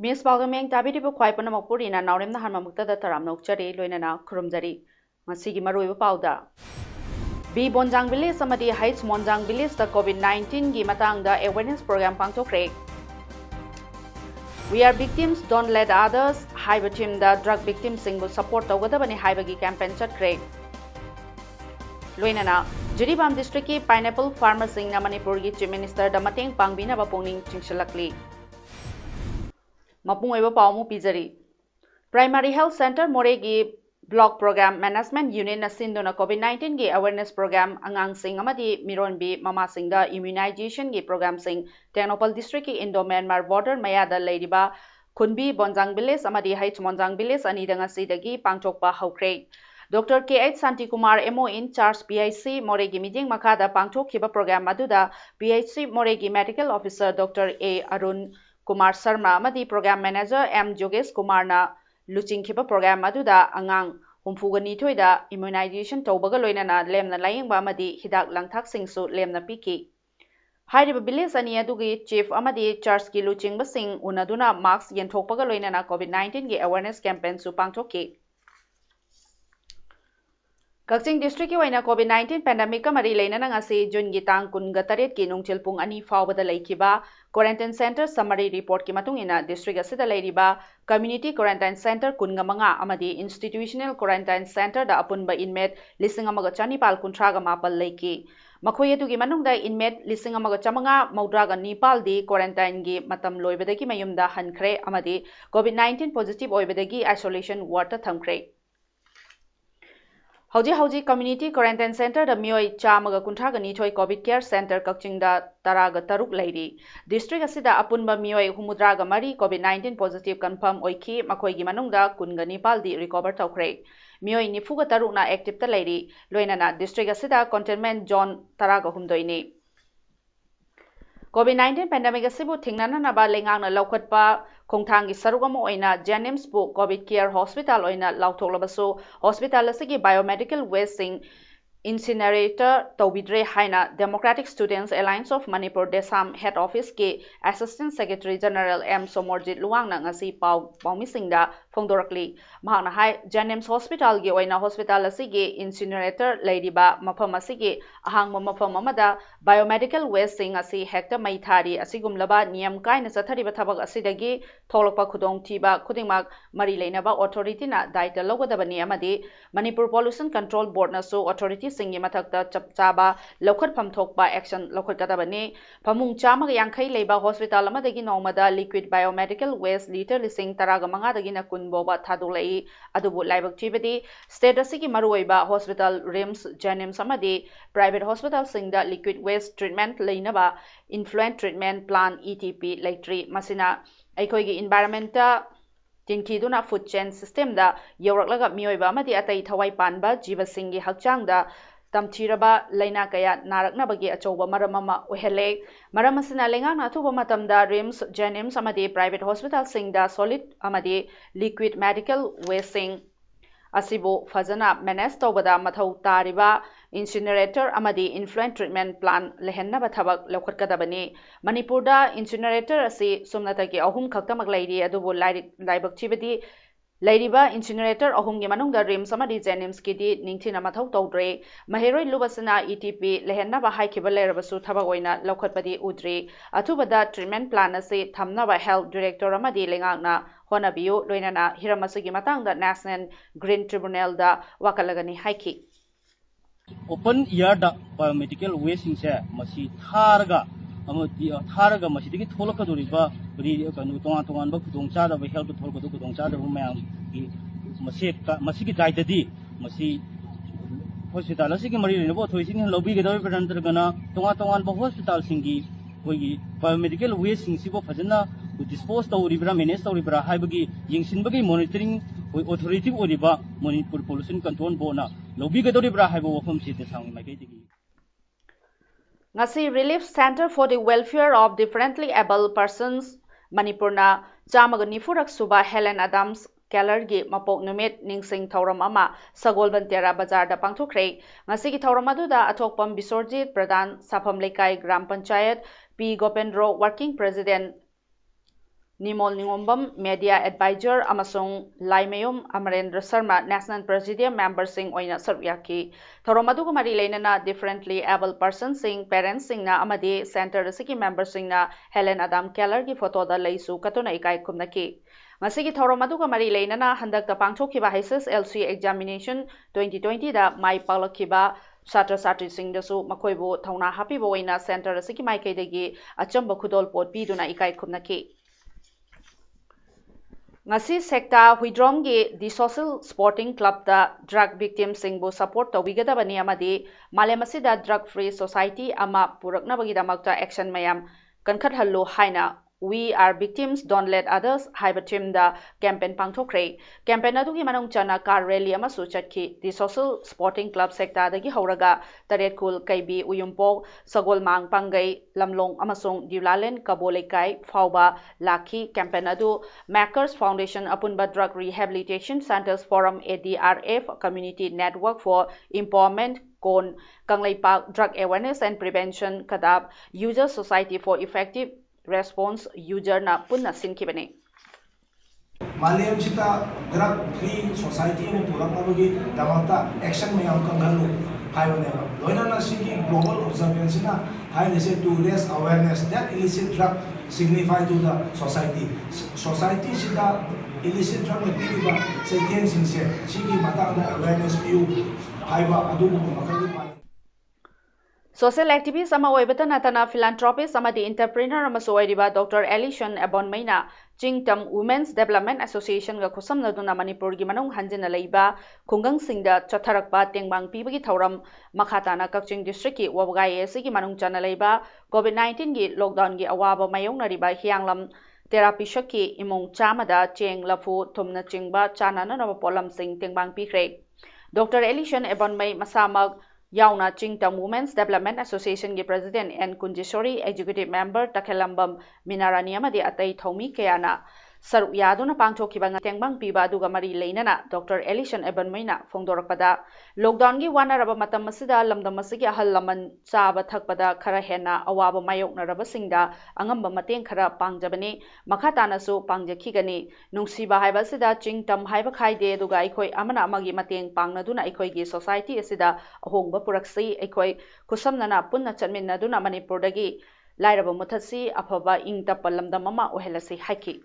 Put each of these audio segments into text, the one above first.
Miss Paodam tabi bu kwai pana mokpuri na Naorem na harma mukta da taram nokchari loina na khurumjari masigi maroi pauda B Bonjang Village samadi Heights Monjang Village da COVID-19 gi matang da awareness program pangthokre We are victims, don't let others haiba team da drug victims singbu support tawgadabani haiba gi campaign chatkre loina na Jiribam district ki pineapple farmer sing na Manipur gi chief minister da mateng pangbina ba pongning chingsalakli Mapung eba paumu pizari. Primary Health Center Moregi Block Program Management Unit na sindona COVID-19 gi awareness program angang sing amadi mironbi mama singda immunization gi program sing Technopal District ki Indo-Myanmar border mayada leidiba Khunbi Bonjang Village amadi Heights Monjang Village ani danga sidagi pangchokpa haukre. Dr. K.H. Santikumar MO in charge PIC Moregi meeting makada pangchokhiba program aduda PIC Moregi Medical Officer Dr. A. Arun Kumar Sharma amadi program manager M Jogesh Kumar na luching khiba program aduda angang humfuga nithoida immunization tawbaga loinana lemna layingba amadi hidak langthak singsu lemna piki hairiba village ani adugi chief amadi church ki luching basing unaduna mask yenthokpaga loinana COVID-19 gi awareness campaign su pangthokki Kakching district ki waina COVID-19 pandemic ka mari leinana ngasi June gi tang kunga taret ki nungchil pung ani fawbada laikhiba quarantine center summary report ki matung ina district asida leiriba community quarantine center kunga manga amadi institutional quarantine center da apunba inmate lising amaga chanipal kuntraga mapal leiki makhoi adugi manungda inmate lising amaga chamanga maudraga nipal di quarantine gi matam loibadagi mayumda hankhre amadi COVID-19 positive oibadagi isolation ward ta thamkhre Hauji community quarantine center da mioi chamaga kuntraga nithoi covid care center Kakching da taraga taruk leiri district asida apunba mioi humudraga mari COVID-19 positive confirm oiki makoi gi manungda kunga nipal di recover tawkhre mioi nifuga taruk na active ta leiri loinana district asida containment zone taraga humdoini COVID-19 pandemic asibu thingnana naba lengang na laukhatpa khongthang gi saruk ama oina Janims bu COVID care hospital oina lauthoklabasu hospital asigi biomedical waste sing incinerator tawbidre haina Democratic Students Alliance of Manipur Desam head office ki assistant secretary general M Somorjit Luang na ngasi paumisingda phongdorakli mahakna hai Janims hospital gi oina hospital asigi incinerator leidiba mafam asigi ahangma mafam amada biomedical waste sing asi hekta maithari asigumlaba niyam kaina sathariba thabak asidagi tholokpa khudong thiba khudingmak mari leinaba authority na daita logadabani amadi Manipur Pollution Control Board na so authority singi mathakta chapchaba lokhat phamthokpa action lokhat kadabani phamung chamaga yankhai leiba hospital amadagi nomada liquid biomedical waste liter lising taraga manga dagi na kunboba thadulai adubu laibak thibadi state asigi maruoiba hospital rims Janims amadi private hospital singda liquid waste treatment leinaba influent treatment plan ETP leitri masina aikhoigi environment Tinkiduna food chain system da yoraklaga mioiba amadi atai thawai panba jiba singi hakchangda tamthiraba laina kaya naraknabagi achouba maramama ohele maramasina lengana thuba matamda rims Janims amadi private hospital singda solid amadi liquid medical waste sing asibu fazana manage tawbada mathau tariba incinerator amadi influent treatment plan lehenna bathabak lokhatkadabani Manipurda incinerator asi sumnatagi ahum khaktamak leiri adubu laibak chibadi leiriba incinerator ahum gi manungda rims amadi Janims kidi ningthina mathau tawdre maheroi lubasana ETP lehenna ba haikhiba lerabasu thabak oina lokhatpadi udri athubada treatment plan asi thamnaba health director amadi lengakna honabiu loinana hiramasagi matangda National Green Tribunal da wakalagani haiki Open year da biomedical waste se masi tharga masi digi tholaka doriba ri kanu tongan ba khudong cha da ba health tholka du khudong cha da mayam ki masi ki dai di masi hospital asigi mari ne bo thoi sing lobby ge doi padan gana tongan ba hospital singi koi biomedical waste sing si bo phajana dispose tawribra manage tawribra haibagi yingsinbagi monitoring authority oriba Manipur pollution control board na lobi gadoribra haiba wafam site sangi mai digi ngasi Relief Center for the Welfare of Differently Able Persons Manipurna chamaga nifurak suba Helen Adams Keller gi mapok numit ningsing thauram ama Sagolbantera Bazar da pangthokre ngasi gi thauram adu da athokpam Bisorjit Pradhan Sapham Lekai Gram Panchayat P Gopendro Working President Nimol Ningombam Media Advisor amasung Laimayum Amarendra Sharma National Presidium Member sing oina saryaki thauram adu mari leinana differently able persons sing parents sing na amadi center siki member sing na Helen Adam Keller gi photo da leisu katuna ikai kumnaki Masigi thauram aduga mari leinana handakta pangthokhiba HSLC examination 2020 da mai palakhiba Satra Satri Singh dasu makoibu thauna happy boina center asiki maikaidagi achamba khudol pot piduna ikai khumnaki ngasi sekta Huidrom gi the Social Sporting Club da drug victims singbu support tawigadabani amadi malemasida drug free society ama puraknabagi damakta action mayam kankhat hallu haina We are victims, don't let others. Haiba team da campaign pangthokre. Campaign adugi manung chana car rally amasu chatki. The Social Sporting Club sector dagi hauraga Taretkul Kaibi Uyumpok Sagol Mang Pangai Lamlong amasung Diulalen Kabolekai Fauba Laki campaign adu Makers Foundation Apunba Drug Rehabilitation Centers Forum ADRF Community Network for Empowerment Kon Kanglai Park Drug Awareness and Prevention Kadab User Society for Effective Response user na punna sinkibane Malayam chita drug free society ne purak nabagi damata action me am kangalu haibane ba loina na sigi global observation na hai ne to raise awareness that illicit drug signify to the society sida illicit drug ne piba second sinse sigi mata awareness view haiba adu makali Social activist ama oibata natana philanthropist ama the entrepreneur ama soiriba Dr. Alison Abonmaina Chingtam Women's Development Association ga khusam naduna Manipur gi manung hanjina leiba khungang singda chatharakba tengbang pibagi thauram makhatana Kakching district ki wabgai sigi manung chana leiba COVID-19 gi lockdown gi awaba mayong nariba hianglam therapy shaki imong chamada cheng lafu thumna chingba chana na polam sing tengbang pikre Dr. Alison Abonmai masamag Yauna Chingtam Women's Development Association gi President and Kunjeshori Executive Member Takhelambam Minarani amadi atai thomi kayana Saruk yaduna pangthokhiba tengbang piba aduga mari leinana Dr. Alison Abonmaina phongdorakpada lockdown gi wanaraba matam masida lamdam masigi ahal laman chaba thakpada khara hena awaba mayoknaraba singda angamba mateng khara pangjabani makhatana su pangjakhigani nungsiba haiba sida Chingtam haiba khaide aduga ikoi amana amagi mateng pangnaduna ikoi gi society asida ahongba puraksi ikoi kusamnana punna chatminnaduna Manipurdagi lairaba muthasi afaba ingtappa lamdam ama ohelasi haiki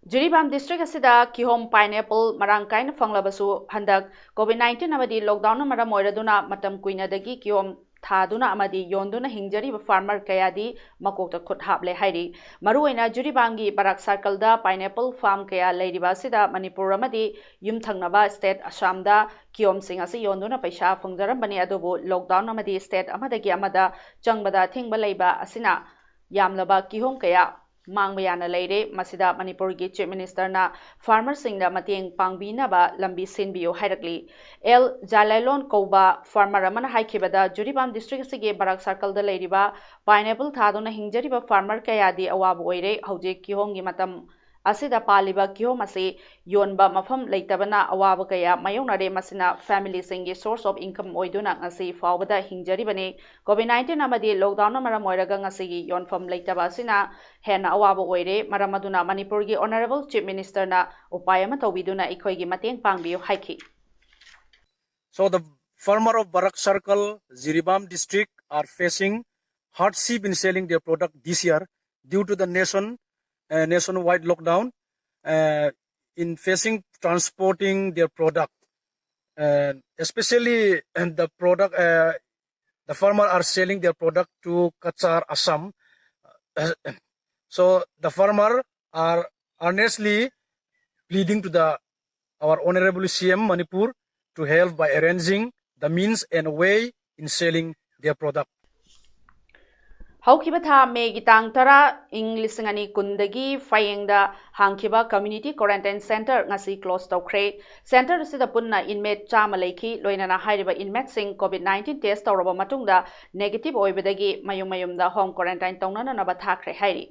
Jiribam district asida Kihom pineapple marangkain fanglabasu handak COVID-19 amadi lockdown amara moiraduna matam kuina dagi Kihom thaduna amadi yonduna hingjari farmer kayadi makokta khut haple hairi maruina Jiribangi barak circle da pineapple farm kaya leiriba sida Manipur amadi yumthangnaba state Assam da Kihom sing asi yonduna paisa phangjarambani adubu lockdown amadi state amadagi amada changbada thingba leiba asina yamlaba Kihom kaya Mangbayana leire masida Manipur gi Chief Minister na farmer singda mateng pangbina ba lambi sinbiyo hairakli El Jalailon Koba farmer amana haikibada Juribam district sige barak circle da leiriba pineapple thaduna hingjariba farmer kayadi awabu oire hauje Kihom gi matam asida paliba Kihom ase yonba mafam leitabana awaba kaya mayonare masina family singi source of income oiduna ngasi fawbada hingjaribani COVID-19 amadi lockdown amara moiraga ngasi yonfam leitaba sina hena awaba oire maramaduna Manipur gi honorable chief minister na upayama tawbiduna ikoi gi mateng pangbiyo haiki So the farmer of Barak Circle, Jiribam district are facing hardship in selling their product this year due to the nationwide lockdown, in facing transporting their product, especially the product. The farmer are selling their product to Kachar, Assam. So the farmer are earnestly pleading to our honorable CM Manipur to help by arranging the means and way in selling their product. Haukiba tha Mei tang tara ing lisingani kundagi fayengda hangkiba community quarantine center ngasi close tawkre center sida punna inmate chama leiki loinana hairiba inmate sing covid-19 test tawraba matungda negative oibadagi mayumda home quarantine tawnana naba thakre hairi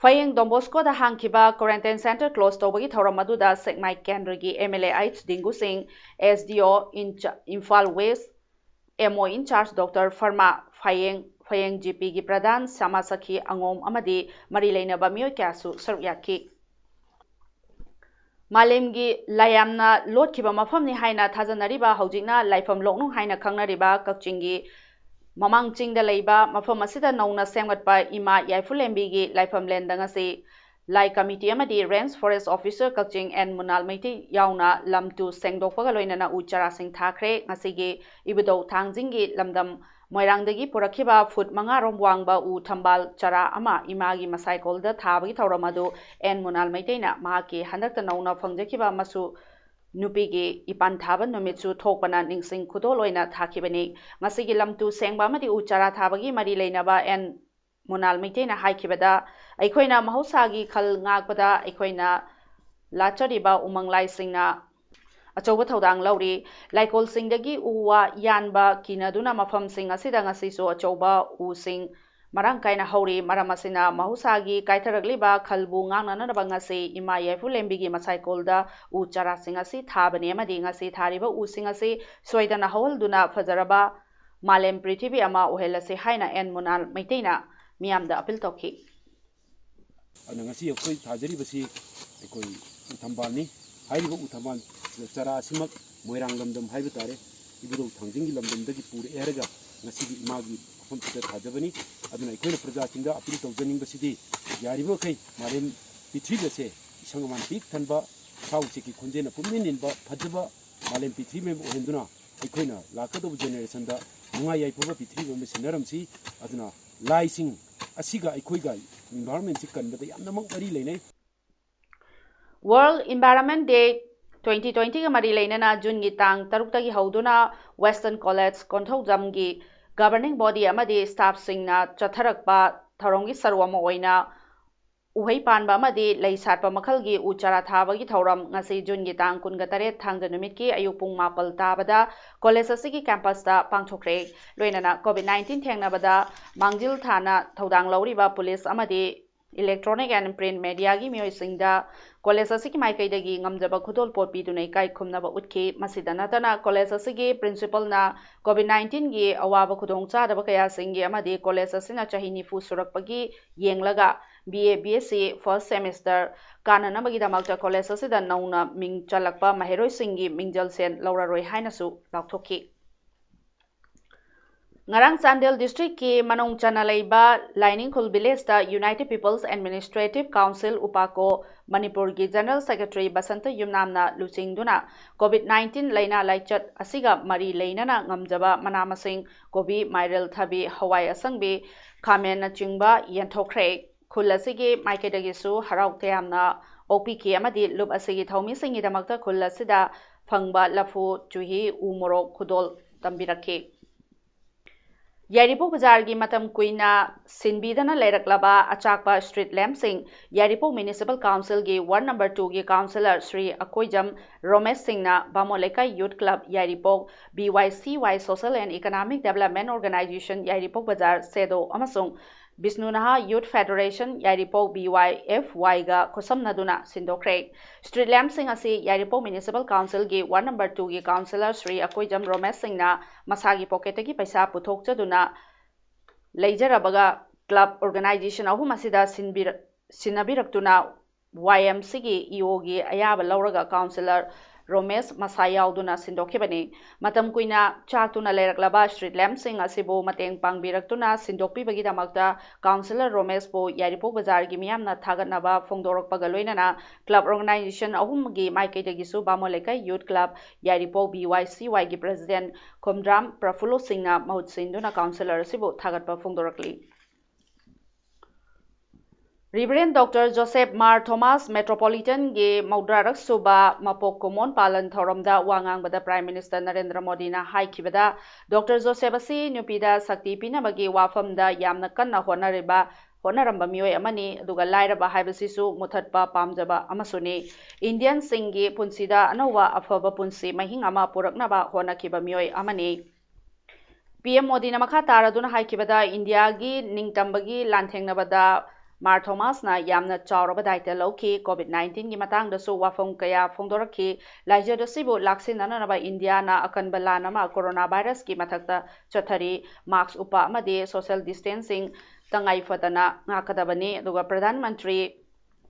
Fayeng Dombosco da hangkiba quarantine center close tawbagi thawramaduda Sekmai Kendragi MLA Dingu Singh SDO in Imphal West MO in charge Dr. Farma Fayeng GP gi Pradhan Samasakhi Angom amadi mari leinaba mioy kyasu saryaki Malemgi layamna lotkiba mafamni haina thajanariba haujikna laifam loknung haina khangnariba kakchingi Mamang chingda leiba mafam asida nauna semgatpa ima yaifulembi gi laifam lendangasi Lai Committee amadi Range Forest Officer Kakching and Munal Meiti yauna lamtu sengdokpaga loinana uchara sing thakre ngasigi ibido thangjingi lamdam Moirangdagi purakhiba foot mangarom wangba u thambal chara ama imagi masaikolda thabagi thauramadu and Munal Meiteina mahaki handakta nauna phangjakiba masu nupigi ipan thaba numitsu thokpana ningsing khudo loina thakibani ngasigi lamtu sengba amadi uchara thabagi mari leinaba and Munal Meiteina haikibada Aikoina mahosagi khal ngakpada aikoina lachariba umanglai singna achoba thodang lauri laikol singdagi uwa yanba kinaduna mafam sing asida ngasi so achoba u sing marang kaina hauri maramasina mahosagi kaitharagliba khalbu ngangnana bangasi ima yefu lembigi masaikolda u chara sing asi thabani amadi ngasi thariba u sing asi soidana hawalduna fajaraba malem prithibi ama ohelase haina en Munal Meiteina miyamda apil tokhi ngasi akoi thajari basi akoi uthambalni hairiba uthambal chara simak moirang lamdam haiba tare ibido thangjingi lamdam dagi pure eraga ngasi gi imagi afam tita thajabani aduna akoina praja singa apil tawjaning basidi yariba kai malem pitri base isangaman pik thanba sauchi ki khunjena pumnin inba phajaba malem pitri mem ohenduna akoina lakadob generation da nunga yaipoba pitri mem sinaramsi aduna laising asiga aikoiga environment chikan da yamna mang mari leinai World Environment Day 2020 ga mari leinana June gi tang tarukta gi hauduna Western College Konthojam gi governing body amadi staff singna chatharakpa tharong gi sarwama oina uhai panba amadi lei satpa makhal gi uchara thaba gi thoram ngasi June gi tang kun ga tare thangja numit ki ayuk pung mapal tabada college asigi campus da pangthokre loinana covid-19 thengnabada mangjil thana thodang lauriba police amadi electronic and print media gi miyoi singda college asigi maikai ngamjaba khudol pot pidunai kai khumnaba utki masidana tana college asigi principal na covid-19 gi awaba khudong cha daba kaya singi amadi college asina chahi nifu surakpagi yenglaga BA BSc first semester kananabagi damakta college asida nauna ming chalakpa maheroi singi mingjal sen lauraroi hainasu laukthokki Ngarang Chandel District ki Manong Chana leiba Lining Khul Village da United People's Administrative Council Upako Manipur gi General Secretary Basanta Yumnamna Luchingduna COVID-19 leina laichat asiga mari leinana ngamjaba manamasing kobi Myrel Thabi Hawai Asangbi Khamen na chingba yanthokre khul asigi maikedagi su harau tayamna OPK amadi lub asigi thaumi singi damakta khul asida phangba lafu chuhi umoro khudol tambirakhi Yaripo Bazar gi matam kuina sinbidana leiraklaba achakpa street lamp sing Yaripo Municipal Council gi Ward number 2 gi councillor Sri Akoijam Romesh Singh na Bamoleka Youth Club Yaripo BYCY Social and Economic Development Organization Yaripo Bazar Sedo amasung Bisnunaha Youth Federation Yaripo BYFY ga khosamnaduna sindokre Street lamp sing asi Yaripo Municipal Council gi Ward number 2 gi councillor Sri Akoijam Romesh Singh na masagi pocket gi paisa puthokchaduna leijarabaga club organization ahum asida sinabirakuna YMC gi EO gi ayaba lauraga councillor Romesh Masayawduna Sindokhibani Matam Kuina Chaktuna Leraklaba Street Lamp Sing Asibo Mateng Pangbirakuna Sindokpi Bagi Damakta Councillor Romesh Bo Yaripo Bazar gi miyamna thagatnaba phongdorokpaga loinana club organization ahum gi maikedagisu Bamoleka Youth Club Yaripo BYCY gi president Khomdram Prafulo Singna mahut sinduna councillor asibo thagatpa phongdorakli Reverend Dr. Joseph Mar Thomas Metropolitan ge Maudrarak Suba Mapok Kumon Palan Thoramda Wangang bada Prime Minister Narendra Modi na haikibada Dr. Joseph asi Nupida Sakti Pinabagi Wafamda Yamna Kanna Honaramba Mioi Amani Duga Lairaba Haibasisu Muthatpa Pamjaba Amasuni Indian Singi Punsida Anowa Afaba Punsi Mahing Ama Puraknaba Honakiba Mioi Amani PM Modi na makha taraduna haikibada India gi ningtambagi lanthengnabada Mar Thomas na yamna chauraba daita lauki COVID-19 gi matang da su wafam kaya phongdoraki laija da sibu laksin nanaba India na akan balana ma coronavirus gi mathakta chathari mask upa amade social distancing tangai fatana ngakadabani duga Pradhan Mantri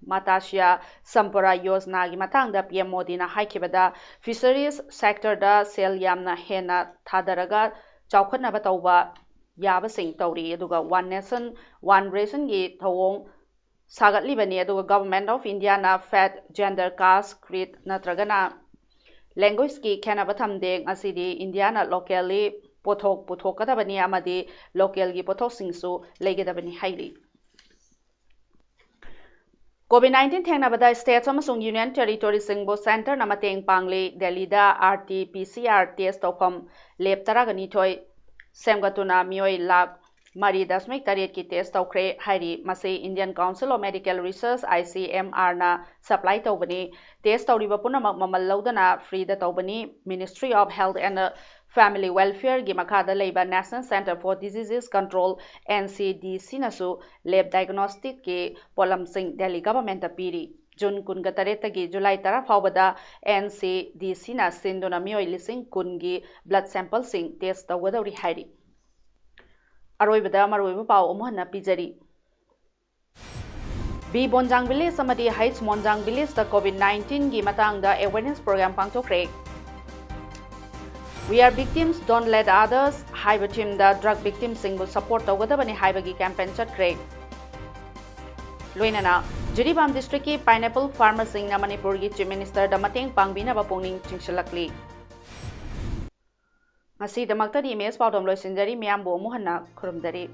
Matasya Sampara Yojana gi matang da PM Modi na haikibada fisheries sector da sel yamna hena thadaraga chaukhana tauba yaba sing tauri aduga one nation one ration gi thawong sagatli bani aduga government of India na fat gender caste creed natragana language ki khana batham de asidi India na locally puthok kadabani amadi local gi pothok singsu legedabani haili COVID-19 thengnabada states amasung union territory singbo center na mateng pangli Delhi da RT-PCR test tawpham lab taragani thoi Semgatuna Mioi Lak Mari Dasmik Tariet ki test tawkre hairi masi Indian Council of Medical Research ICMR na supply tawbani test tawriba punamak mamal laudana free da tawbani Ministry of Health and Family Welfare gi makhada leiba National Center for Diseases Control NCDC nasu lab diagnostic ki polam sing Delhi government apiri June kun ga taretagi July tara fawbada NCDC na sinduna mioi lising kun gi blood sample sing test tawadauri hairi aroibada maroiba pau omohna pijari B Bonjang Village amadi Heights Monjang Village da COVID-19 gi matang da awareness program pangtokre We are victims, don't let others haiba team da drug victims sing bu support tawgadabani haibagi campaign chatre Loinana Jiribam district ki pineapple farmer sing na Manipur gi chief minister da mateng pangbina ba pongning chingsalakli Ngasi damakta di mes Paodam loisinjari miyam bo muhanna khurumdari